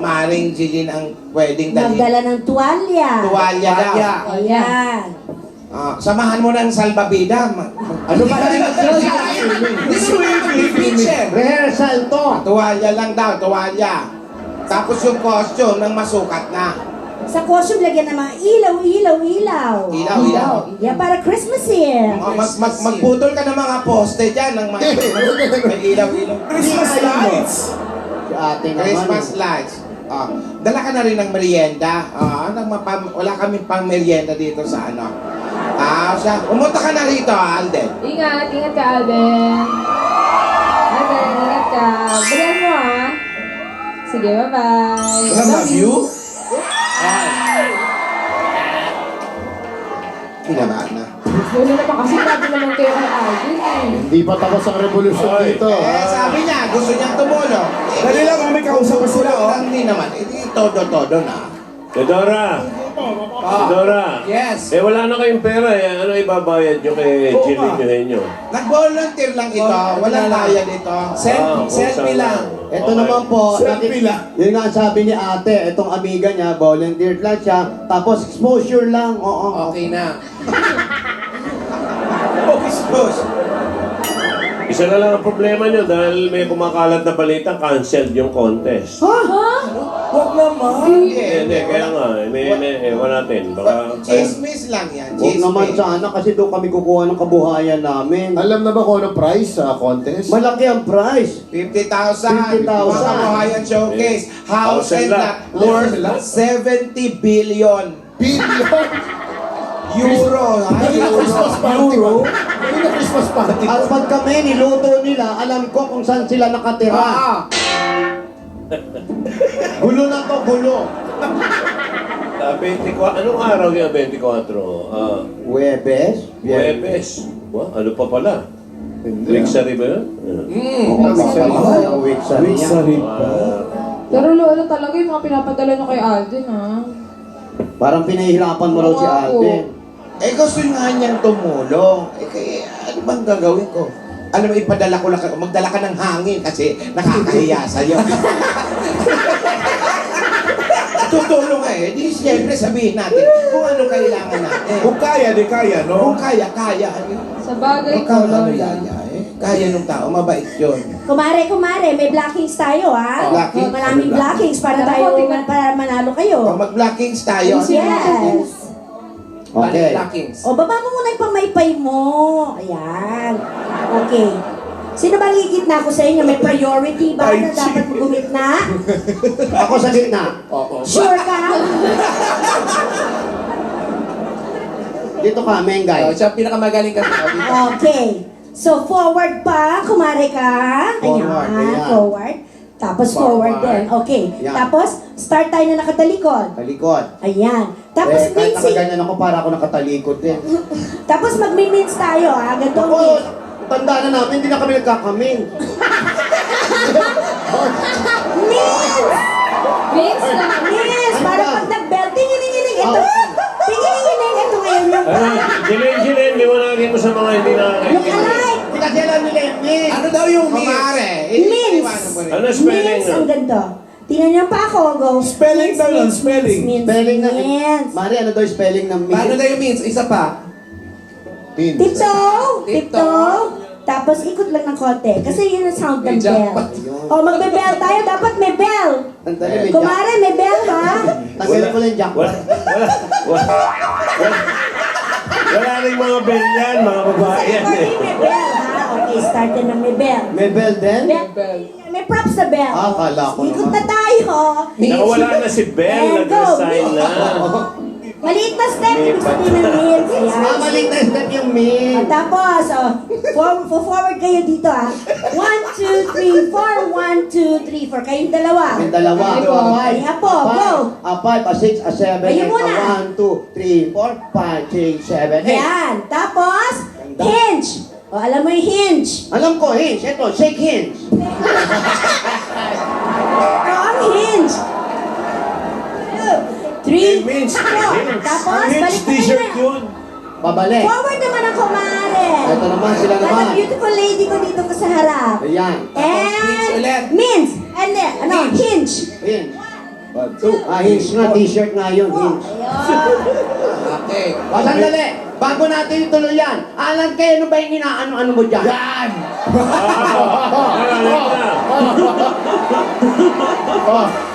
maaring Jilin ang pwedeng dalhin? Magdala ng tuwalya. Tuwalya daw. Ayan. Samahan mo ng salbabida. Ano ba rin Beach eh. rehearsal to? Tuwalya lang daw, tuwalya. Tapos yung costume ng masukat na. Sa costume, lagyan ng mga ilaw. Ilaw. Yeah, para Christmas Eve. Magputol ka ng mga poste dyan ng mga may ilaw-ilaw. Christmas lights. Si ate naman. Christmas lights. Dala ka na rin ng merienda. Wala kaming pang merienda dito sa ano. Pumunta ka na rito, Alden. Ingat ka, Alden. Alden, ingat ka. Balian mo, ha? Sige, bye-bye. Love you. Pinamaan na. Wala na pa kasi grabe naman kayo kay Alden eh. Hindi pa tapos ang revolusyon dito. Sabi niya, gusto niyang tumulong. Dali lang ako may kausap pa sila, oh. Hindi naman. Todo-todo na. Teodora! Teodora! Yes. Wala na kayong pera eh. Ano ibabayad nyo kay Jilin nyo henyo? Nag-volunteer lang ito. Walang bayad ito. Selfie lang. Ito naman po, Selfie lang. yun nga ang sabi ni ate, itong amiga niya, volunteer lang siya, tapos exposure lang, oo. Okay na. Expose. Isa na lang ang problema nyo dahil may kumakalat na balita, canceled yung contest. Huwag naman. Hindi, kaya nga, ewan natin. Baka, Chismis lang yan. Huwag naman sana kasi doon kami kukuha ng kabuhayan namin. Alam na ba kung ano prize sa contest? Malaki ang prize. 50,000. 50,000. Mga kabuhayan showcase. House and lot House worth 70 billion Billion! euro. Hindi na Christmas party ba? Hindi na Christmas party. At pag kami niluto nila, alam ko kung saan sila nakatira. Gulo na to, gulo. 24, anong araw yung 24? Huwebes? Huwebes. Ano pa pala? Weeksary ba yun? Ang week sa niya. Pero lolo talaga yung mga pinapadala nyo kay Alden, ha? Parang pinahihirapan mo raw si Alden. Gusto nga niyang tumulong. Kaya ano bang gagawin ko? Alam mo, ipadala ko lang, magdala ka ng hangin kasi nakakahiya sa'yo. Tutulong di siyempre sabihin natin kung ano kailangan natin. Kung kaya, di kaya, no? Kung kaya. Sa bagay Huwag ko, kang ano lola. yaya Kaya nung tao, mabait yun. Kumare, may blockings tayo, ha? Blockings? Maraming Ano blockings para manalo kayo. Mag-blockings tayo. Yes. Okay. Blockings. O, baba mo muna yung pamaypay mo. Ayan. Okay. Sino bang gitna ko sa inyo? May priority ba na dapat gumit na? Ako sa gitna. Sure ka? Dito ka, Mengay. Siya ang pinakamagaling kasi. Okay. So, forward pa. Kumare ka. Forward, ayan. Forward. Tapos forward din. Okay. Yan. Tapos, start tayo na nakatalikod. Talikod. Ayan. Tapos, Kahit mincing. nakaganyan ako, para ako nakatalikod din. Tapos, magmi-mince tayo, ha? Ganito ang Ako, mince. Tanda na namin, hindi na kami nagkakamin. Miss! Miss! Para pag nag-bell, tingin-tingin ito. Tingin-tingin ito ngayon yung Jilin, liwanagin mo sa mga hindi Look nakakaintindi. alike! Hindi kasi alam nila yung min. Ano daw yung Kumare. Means. Ano spelling Means nun? ang ganito. Tingnan niyo pa ako, go. Spelling daw yun, spelling. Spelling ng... Means. Mari, ano daw yung spelling ng min? Paano daw yung means? Isa pa. Means. Tiptoe. Tiptoe. Tiptoe. Tapos ikot lang ng konti. Kasi yun ang sound ng May bell. jackpot. O, magbe-bell tayo. Dapat may bell. Tandali, may Kumare, may bell ha? Tanggalin ko lang yung jackpot. Wala rin mga bell yan, mga babae Sa yan eh. recording, may bell ha? Okay, start na may bell. May bell din? Bell. May props sa bell. Ah, kala ko Ikot naman. na tayo. Nakawala na si Bell, And go. nag-resign na. Maliit na step, ibig sabihin ng means. Ah, maliit na step yung min. At tapos, forward kayo dito ah. 1, 2, 3, 4, 1, 2, 3, 4. Kayong dalawa. May dalawa. Ay, apo, go. A 5, a 6, a 7, Kayo a muna. 1, 2, 3, 4, 5, 6, 7, 8. Yan. Tapos, hinge. O, alam mo yung hinge. Alam ko, hinge. Ito, shake hinge. O, ang hinge. 3, It means 4. hinge. Tapos, Ang hinge balik mo t-shirt na. yun. Babalik. Forward naman ang kumare. Ito naman, sila At naman. ang beautiful lady ko dito ko sa harap. Ayan. hinge ulit. And, means. And then, ano, hinge. Hinge. Ah, hinge nga. T-shirt nga yun. Hinge. Okay. O, sandali. Bago natin ituloy yan, alam kayo ano ba yung inaano-ano mo dyan? Yan!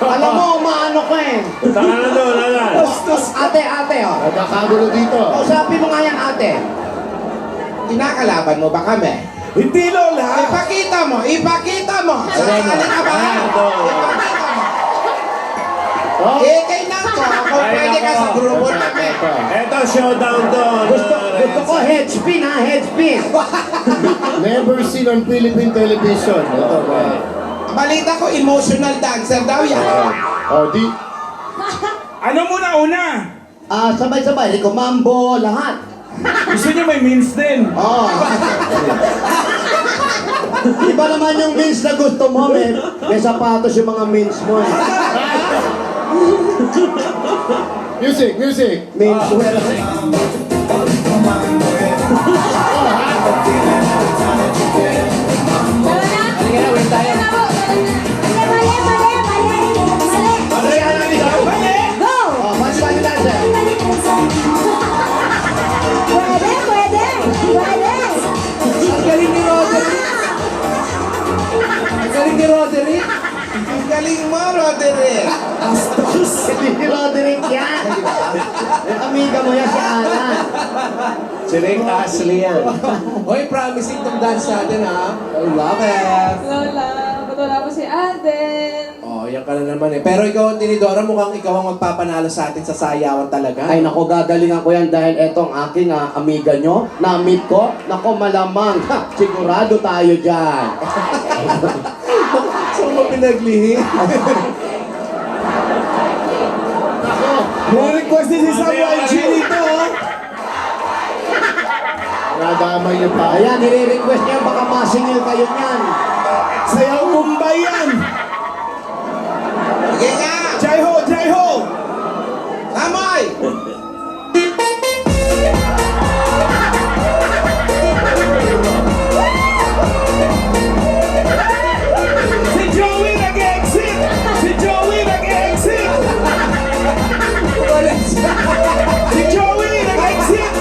Alam mo, umaano ko eh. Taka na doon, Alan. Ate, oh. Nagkakagulo dito. Kausapin mo nga yan, ate. Kinakalaban mo ba kami? Hindi, Lola. Ipakita mo! Ipakita mo! Sa kalinabahan! Ipakita mo! Kay Nangko, kung pwede ka sa grupo namin. Eto, showdown to. Gusto ko head spin, ha? Head spin. Never seen on Philippine television. Ito ba? Balita ko, emotional dancer daw yan. Oh, di. Ano muna una? Ah, sabay-sabay. Rico Mambo, lahat. Gusto niyo may means din. Oh. Iba naman yung means na gusto mo, may sapatos yung mga means mo. Eh. Music, music. Means wear. Halika na, wait tayo. Mali. Go! Oh, bali dancer. Pwede. Ang galing ni Roderick. Ang galing ni Roderick. Ang galing mo, Roderick. Hindi Roderick yan. Yung amiga mo yan si Alan. Si Rick Ashley yan. Hoy, promising tong dance natin ha. I love it. Lola, ba't wala pa si Alden? Oh, yan ka na naman eh. Pero ikaw, Tinidora, mukhang ikaw ang magpapanalo sa atin sa sayawan talaga. Ay nako, gagalingan ko yan dahil etong aking amiga nyo, na-meet ko. Nako, malamang. Ha, sigurado tayo dyan. Saan mo pinaglihi? May request din si Sam YG dito. Nadamay niyo pa. Ayan, nire-request niya, baka masingil kayo niyan. Sayaw Mumbai yan. Sige nga! Jai ho! Amoy! Si Joey nag-exit! Si Joey nag-exit! Si Joey nag-exit!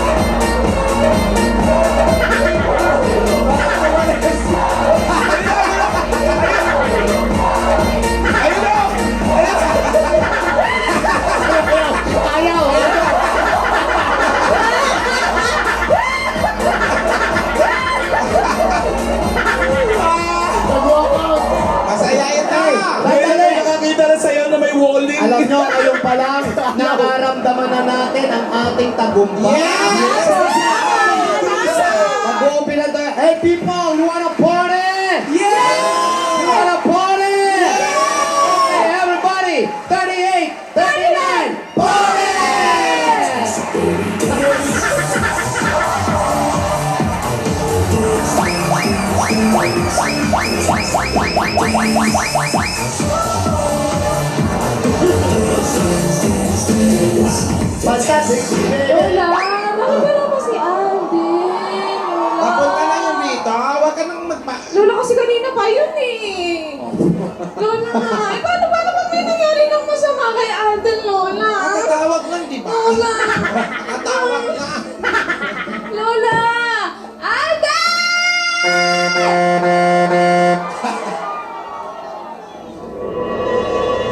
Ayun na! Masaya ito! Ngayon na nakakita na sa'yo na may walling. Alam nyo, ngayon pa lang, nakaramdaman na natin ang ating tagumpay. Yes! Mag-open na tayo. Hey people, you wanna party? Yes! You wanna party? Hey everybody, 38, 39, party! Fantastic! Lola, nakagala mo si Alden. Papunta na yun dito. Huwag ka nang magpa... Lola, kasi kanina pa yun eh. Lola, paano pag may nangyari ng masama kay Alden, Lola? Nakatawag lang, di ba? Lola! Nakatawag na. Lola! Alden!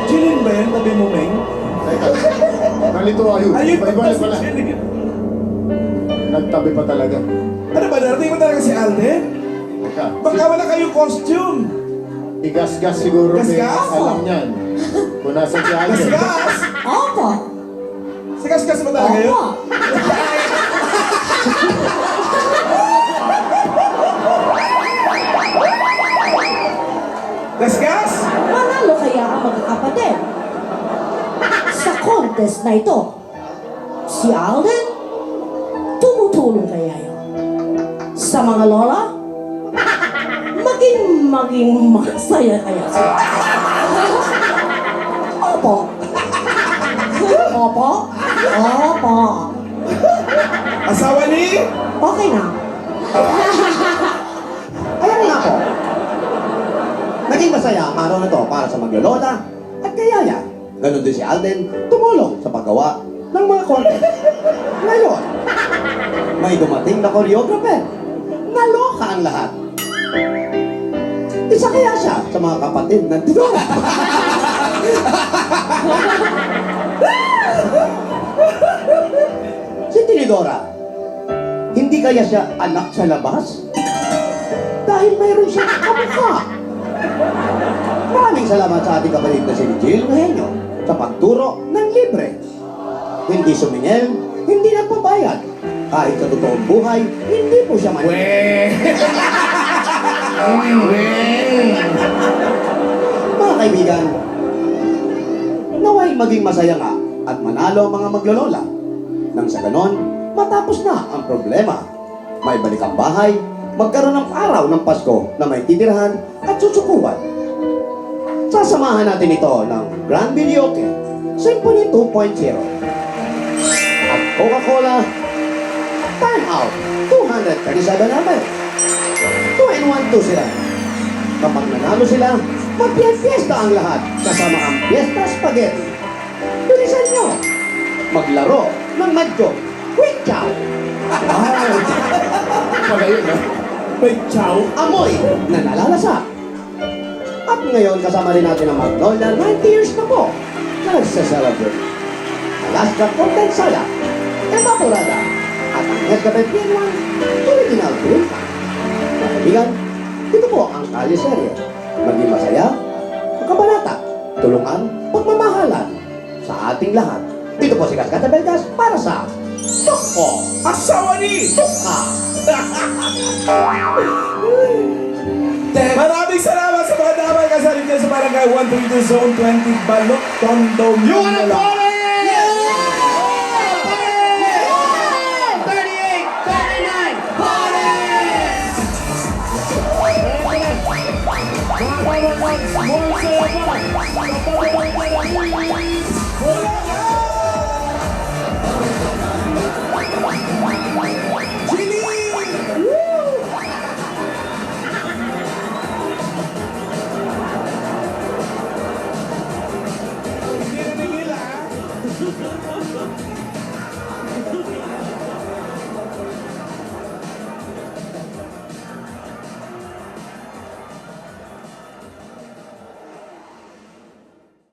Jillian ba yan? Tabi mo, Meng? Teka, nalito ayun. Ayun pa Iba-iba si pala. Jillian. Nagtabi pa talaga. Ano ba, narating mo talaga si Alden? Teka, Baka wala kayong costume. igas-gas siguro may Gas-gas? alam niyan. Kung nasa si Alden. Gasgas! Opo. Si Gasgas ba talaga yun? Opo. Gasgas! Manalo kaya ang magkakapatid sa contest na ito. Si Alden, tumutulong kaya yun sa mga lola? Maging masaya kaya sila. Opo. Opo. Opo. Asawa ni? Okay na. Ayan nga po. Naging masaya ang araw na to para sa maglolola at kayaya. Ganon din si Alden tumulong sa paggawa ng mga contest. Ngayon, may dumating na choreographer. Naloka ang lahat. Isa kaya siya sa mga kapatid ng Tidora. Si Tinidora, hindi kaya siya anak sa labas? Dahil mayroon siyang kamukha. Maraming salamat sa ating kapatid na si Jill Eugenio sa pagturo ng libre. Hindi sumingil, hindi nagpabayad. Kahit sa totoong buhay, hindi po siya manili. Mga kaibigan, naway maging masaya nga at manalo ang mga maglolola. Nang sa ganon, matapos na ang problema. May balik ang bahay, magkaroon ng araw ng Pasko na may titirhan at susukuban. Sasamahan natin ito ng Grand Videoke Symphony 2.0 at Coca-Cola Time Out 237 ml. 2-in-1-2 sila. Kapag nanalo sila, magpiesta ang lahat kasama ang Fiesta Spaghetti. Bilisan nyo! Maglaro ng Madjo Quick Chow. Pala yun, ha? May chow? Amoy na nalalasa. At ngayon kasama rin natin ang Magnolia 90 years na po na nagsa-celebrate. Alaska Condensada, Evaporada, at ang Nescafe Pinuan Original Drink. Mga kaibigan, ito po ang Kalye Serye. Maging masaya, makabanata, tulungan, pagmamahalan sa ating lahat. Ito po si Cascata Belgas para sa Toko Asawa ni! Tuka. Maraming salamat sa mga damay kasali dyan sa Barangay 132 Zone 20 Balok, Tondo, Manila. More